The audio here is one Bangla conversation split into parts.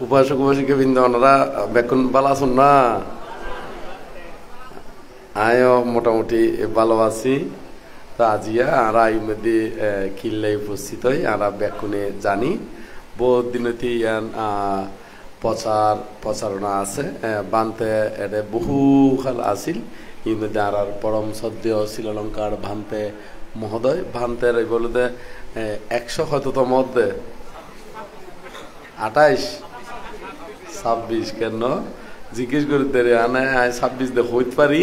উপাসক উপাসিকা বৃন্দ ওনারা বেকুন ভালো আছেন না? আয়ও মোটামুটি ভালো আছি। তো আজিয়া আর মধ্যে কিল্লাই উপস্থিত হই আর বেকুনে জানি বহুত দিনতি প্রচারণা আছে বানতে এটা বহু খাল আসিল এই মধ্যে আর পরম সদ্য শ্রীলঙ্কার ভান্তে মহোদয় ভান্তের বলতে 100 শততম 28 26 কেন জিজ্ঞেস করে দেরে আনে 26 দে হইতে পারি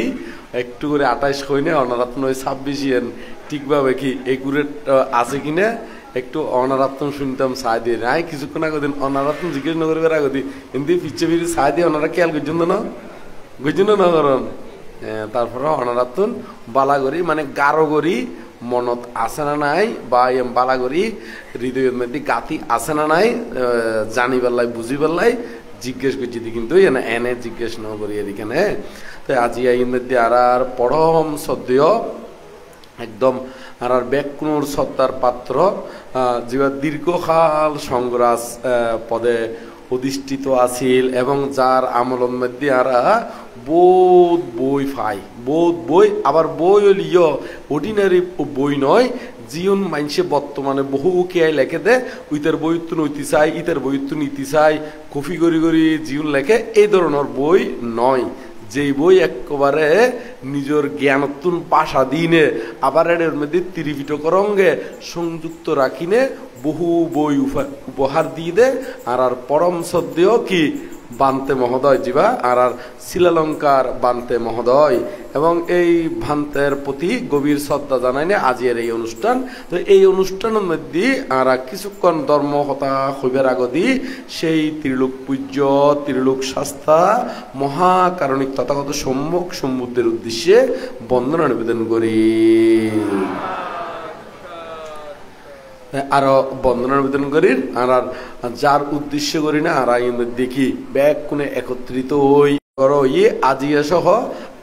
একটু করে 28 হই না অনারাত্ম 26 ঠিকভাবে কি একুরেট আছে কিনা একটু অনারাত্ম শুনতাম সাই দিয়ে নাই কিছুক্ষণ আগে দিন অনারাত্ম জিজ্ঞেস না করবে আগে কিন্তু পিছিয়ে পিছিয়ে সাই দিয়ে ওনারা খেয়াল করছেন না বুঝছেন না কারণ তারপরে অনারাত্ম বালাগরি মানে গারো গরি মনত আছে না নাই বা বালাগরি হৃদয়ের মধ্যে গাতি আছে না নাই জানি বেলায় বুঝি বেলায় জিজ্ঞেস করছি কিন্তু এনে জিজ্ঞেস ন করি এদিকে তো আজি এই মধ্যে আর পরম সদ্য একদম আর বেকুনোর সত্তার পাত্র যে দীর্ঘকাল সংগ্রাস পদে অধিষ্ঠিত আছিল এবং যার আমলের মধ্যে আর বহুত বই পাই বহুত বই আবার বই হলিও অর্ডিনারি বই নয় জীবন মানুষে বর্তমানে বহু কেয়াই লেখে দে উইতার বই তো নইতে চাই ইতার বই তো নিতে চাই কফি করি করি জীবন লেখে এই ধরনের বই নয় যেই বই একেবারে নিজের জ্ঞানতুন পাশা দিনে আবার এর মধ্যে ত্রিপিটকরঙ্গে সংযুক্ত রাখিনে বহু বই উপহার দিয়ে দে আর পরম সদ্য কি বান্তে মহোদয় জিবা আর শ্রীলঙ্কার বান্তে মহোদয় এবং এই ভান্তের প্রতি গভীর শ্রদ্ধা জানাই না আজের এই অনুষ্ঠান। তো এই অনুষ্ঠানের মধ্যে আর কিছুক্ষণ ধর্ম হতা হইবার আগদি সেই ত্রিলোক পূজ্য ত্রিলোক শাস্তা মহাকারণিক তথাগত সম্যক সমুদ্রের উদ্দেশ্যে বন্দনা নিবেদন করি আরো বন্দনা নিবেদন করি আর যার উদ্দেশ্য করি না আর দেখি ব্যাগ কোনে একত্রিত হই করো আজিয়া সহ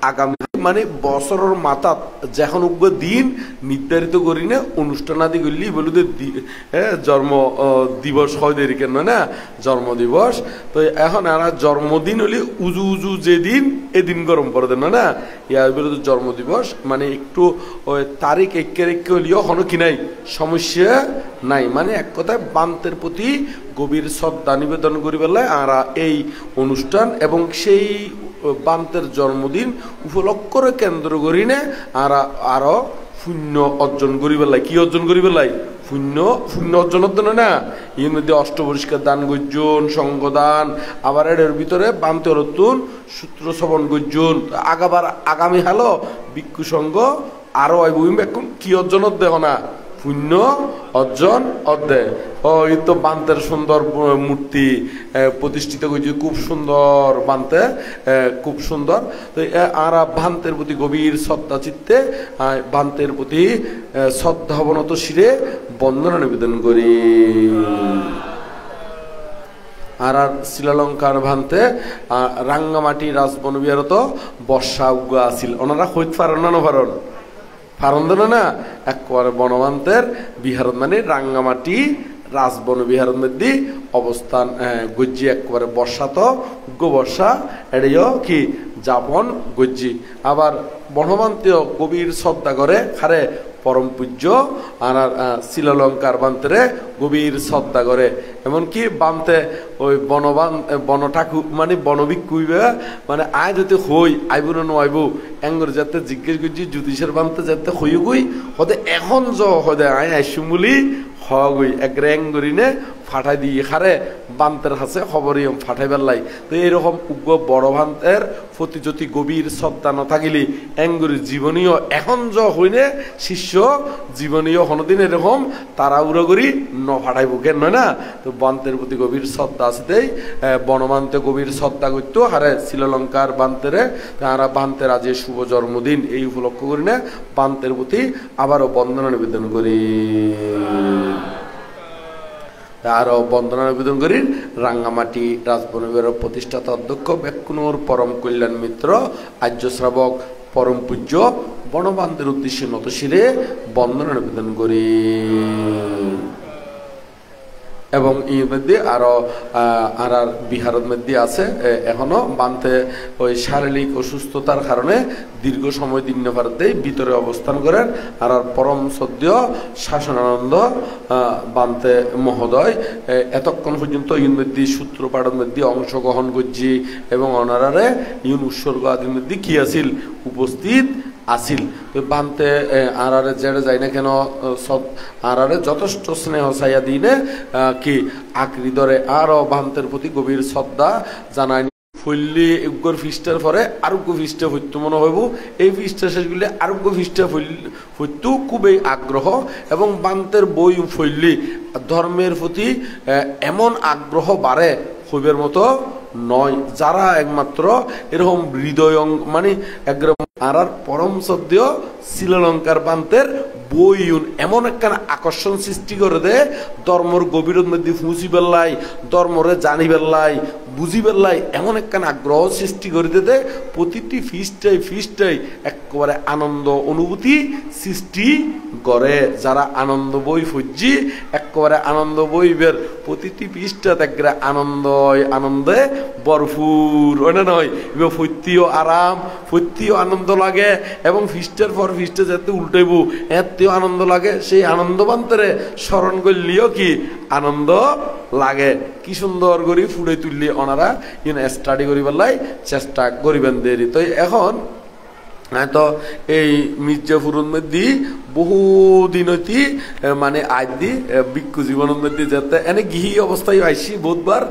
আগামী মানে বছরের মাথাত যখন উগ্র দিন নির্ধারিত করি না অনুষ্ঠান আদি করলি বলুদের জন্ম দিবস হয় দেরি কেন না জন্ম দিবস তো এখন আর জন্মদিন হলে উজু উজু যেদিন এদিন গরম পড়ে দেন না ইয়ার বিরুদ্ধে জন্ম দিবস মানে একটু ওই তারিখ একে হলিও হনো কি নাই সমস্যা নাই মানে এক কথায় বান্তের প্রতি গভীর শ্রদ্ধা নিবেদন করি বেলায় আর এই অনুষ্ঠান এবং সেই বান্তের জন্মদিন উপলক্ষ করে কেন্দ্র করি না আর আরো পুণ্য অর্জন করি বেলায় কি অর্জন করি বেলায় পুণ্য অর্জন অর্জন না এর মধ্যে অষ্টপরিষ্কার দান গর্জন সঙ্গদান আবার এর ভিতরে বান্তে নতুন সূত্র শ্রবণ গর্জন আগামী হালো ভিক্ষু সঙ্গ আরো এখন কি অর্জন দেহ না পুণ্য অর্জন অধ্যায় এই তো বান্তের সুন্দর মূর্তি প্রতিষ্ঠিত করছে খুব সুন্দর বান্তে খুব সুন্দর তো আর বান্তের প্রতি গভীর শ্রদ্ধা চিত্তে বান্তের প্রতি শ্রদ্ধা অবনত শিরে বন্দনা নিবেদন করি আর শ্রীলঙ্কার ভান্তে রাঙ্গামাটি রাজবন বিহারত বর্ষা উগা আছিল ওনারা হইতে পারেন না পারেন ফারন্দন না একবারে বনবান্তের বিহারত মানে রাঙ্গামাটি রাজবন বিহারের মধ্যে অবস্থান গজ্জি একবারে বর্ষা তো বর্ষা এড়িও কি যাপন গজ্জি আবার বনবান্তীয় গভীর শ্রদ্ধা করে খারে পরম পূজ্য আর শ্রীলঙ্কার বান্তেরে গভীর শ্রদ্ধা করে এমনকি বান্তে ওই বন ঠাকুর মানে বনভিক্ষুইবে মানে আয় যাতে হই আইব না আইব এঙ্গর যাতে জিজ্ঞেস করছি জ্যোতিষের বান্তে যাতে হই গই হতে এখন হদে আয় আইসুম বলি হই এক র্যাং করিনে ফাটাই দিয়ে খারে বান্তের কাছে খবরই ফাটাইবার লাই তো এইরকম উগ্র বড় বান্তের প্রতি যদি গভীর শ্রদ্ধা ন থাকিলি এঙ্গুরি জীবনীয় এখন হইনে শিষ্য জীবনীয় হনদিন এরকম তারা উড়ো করি ন ফাটাইব কেন নয় না তো বান্তের প্রতি গভীর শ্রদ্ধা আসতেই বনবান্তে গভীর শ্রদ্ধা করতো হারে শ্রীলঙ্কার বান্তেরে তারা বান্তের আজ শুভ জন্মদিন এই উপলক্ষ করি না বান্তের প্রতি আবারও বন্দনা নিবেদন করি আরো বন্দনা নিবেদন করি রাঙ্গামাটি রাজবনের প্রতিষ্ঠাতা অধ্যক্ষ বেকুনোর পরম কল্যাণ মিত্র আর্য শ্রাবক পরম পূজ্য বনবান্তের উদ্দেশ্যে নতশিরে বন্দনা নিবেদন করি এবং এর মধ্যে আরো আর বিহারের মধ্যে আছে এখনো বানতে ওই শারীরিক অসুস্থতার কারণে দীর্ঘ সময় দিন নেপারতে ভিতরে অবস্থান করেন আর পরম সদ্য শাসনানন্দ বানতে মহোদয় এতক্ষণ পর্যন্ত ইউন মধ্যে সূত্রপাঠের মধ্যে অংশগ্রহণ করছি এবং অনারারে ইউন উৎসর্গ আদির মধ্যে কি আছিল উপস্থিত আসিল বানতে আরারে যেটা যাই না কেন আরারে যথেষ্ট স্নেহ চাইয়া দিনে কি আঁকড়ি ধরে আরো বান্তের প্রতি গভীর শ্রদ্ধা জানায় ফল্লি উগ্র ফিস্টার পরে আরোগ্য ফিস্টে হইতো মনে হইব এই ফিস্টা শেষগুলি আরোগ্য ফিস্টা হইতো খুবই আগ্রহ এবং বান্তের বই ফল্লি ধর্মের প্রতি এমন আগ্রহ বাড়ে হইবের মতো নয় যারা একমাত্র এরকম হৃদয় মানে একদম আর পরম সদ্য শ্রীলঙ্কার বান্তের বই এমন একখান আকর্ষণ সৃষ্টি করে দে ধর্মর গভীরের মধ্যে ফুঁচি বেল্লাই ধর্মরে জানি বেল্লাই বুঝি বেল্লাই এমন একখান আগ্রহ সৃষ্টি করে দিতে প্রতিটি ফিস্টাই একেবারে আনন্দ অনুভূতি সৃষ্টি করে যারা আনন্দ বই ফুজি একেবারে আনন্দ বইবের প্রতিটি ফিস্টা একবারে আনন্দে ভরপুর ওটা নয় এবার ফৈত্যও আরাম ফৈত্যও আনন্দ লাগে এবং ফিস্টের পর ফিস্টে যাতে উল্টাইব এতেও আনন্দ লাগে সেই আনন্দ বান্তরে স্মরণ করলেও কি আনন্দ লাগে কি সুন্দর করে ফুটে তুললি ওনারা স্টাডি করিবার লাই চেষ্টা করিবেন দেরি তো এখন তো এই মির্জাপুরের মধ্যে বহুদিন হইতি মানে আদি ভিক্ষু জীবনের মধ্যে যেতে এনে গৃহী অবস্থায় আইসি বহুতবার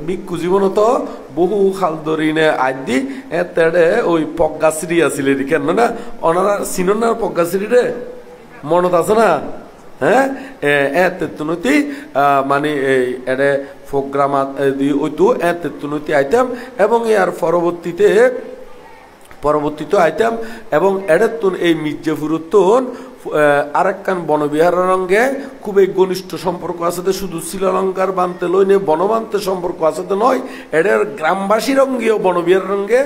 ভিক্ষু জীবন তো বহু খাল ধরিনে আদি তেড়ে ওই পগ্গাশ্রী আছিল কেন না ওনারা সিননার পগ্গাশ্রী রে মনত আছে না হ্যাঁ এতেতুনতি মানে এই এডে প্রোগ্রাম ওইতো এতেতুনতি আইতাম এবং এর পরবর্তীতে আইতাম এবং এডেতুন এই মির্জাপুরতুন আরেকখান বনবিহারের রঙে খুবই ঘনিষ্ঠ সম্পর্ক আছে শুধু শ্রীলঙ্কার বানতে লইনে বনবান্তে সম্পর্ক আছে নয় এদের গ্রামবাসী রঙ্গেও বনবিহার রঙ্গে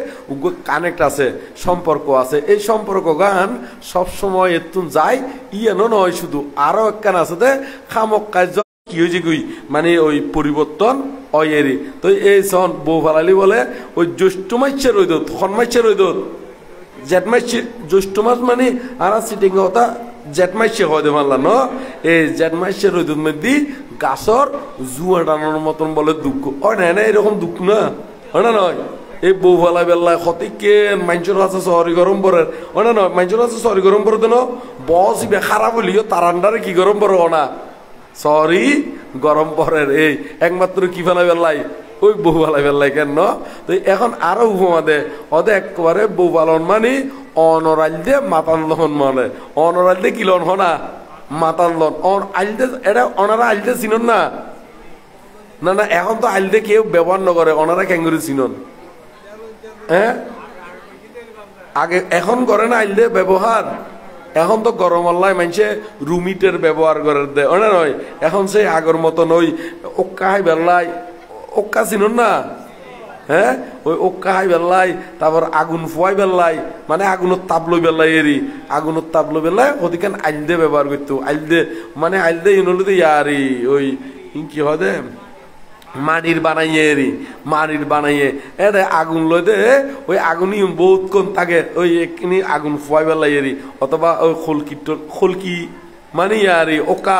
কানেক্ট আছে সম্পর্ক আছে এই সম্পর্ক গান সবসময় এতুন যায় ইয়েনো নয় শুধু আরো একখান আছে খামক কাজ কি হয়েছে কই মানে ওই পরিবর্তন অয়েরি তো এই সন বউ ফালালি বলে ওই জ্যৈষ্ঠ মাসের রইদ খন মাসের রইদ জেঠ মাসে জ্যৈষ্ঠ মাস মানে আর সিটিং কথা জেঠ মাসে হয় মানলা ন এই জেঠ মাসের রইদুর মধ্যে গাছর জুয়া টানানোর মতন বলে দুঃখ ও না এরকম দুঃখ না হয় না নয় এই বউ ফালাই বেলায় ক্ষতি কে মাঞ্চর আছে শহরি গরম পরের ও না নয় মাঞ্চর আছে শহরি গরম পরে দেন বস খারাপ হলিও তার আন্ডারে কি গরম পরে না সরি গরম পরের এই একমাত্র কি ফেলা বেল্লাই ওই বউ পালাই বেল্লাই কেন তো এখন আরো উপমা দে ওদের একেবারে বউ পালন মানে অনরাল দে মাতাল লন মানে অনরাল দে কিলন হনা মাতাল লন আইলদে এটা অনারা আইলদে চিনন না না না এখন তো আইলদে কেউ ব্যবহার নকরে ওনারা ক্যাঙ্গুরি চিনন হ্যাঁ আগে এখন করে না আইলদে ব্যবহার এখন তো গরম আল্লাহ মানছে রুমিটের ব্যবহার করে দেয় ওনা নয় এখন সেই আগর মতন ওই ওক্কাহাই বেল্লাই ওক্কা চিনুন না হ্যাঁ ওই ওক্কাহাই বেল্লাই তারপর আগুন ফুয়াই বেল্লাই মানে আগুনের তাপলো বেল্লাই এরি আগুনের তাপলো বেল্লাই ওদিকে আইলদে ব্যবহার করতো আইলদে মানে আইলদে ইনলদে ইয়ারি ওই কি হয় মাটির বানাইয়ে এটা আগুন লই দে ওই আগুন বহুত কোন থাকে ওই একনি আগুন ফুয়াই বেলাই এরি অথবা ওই খলকি মানে ইয়ারি ওকা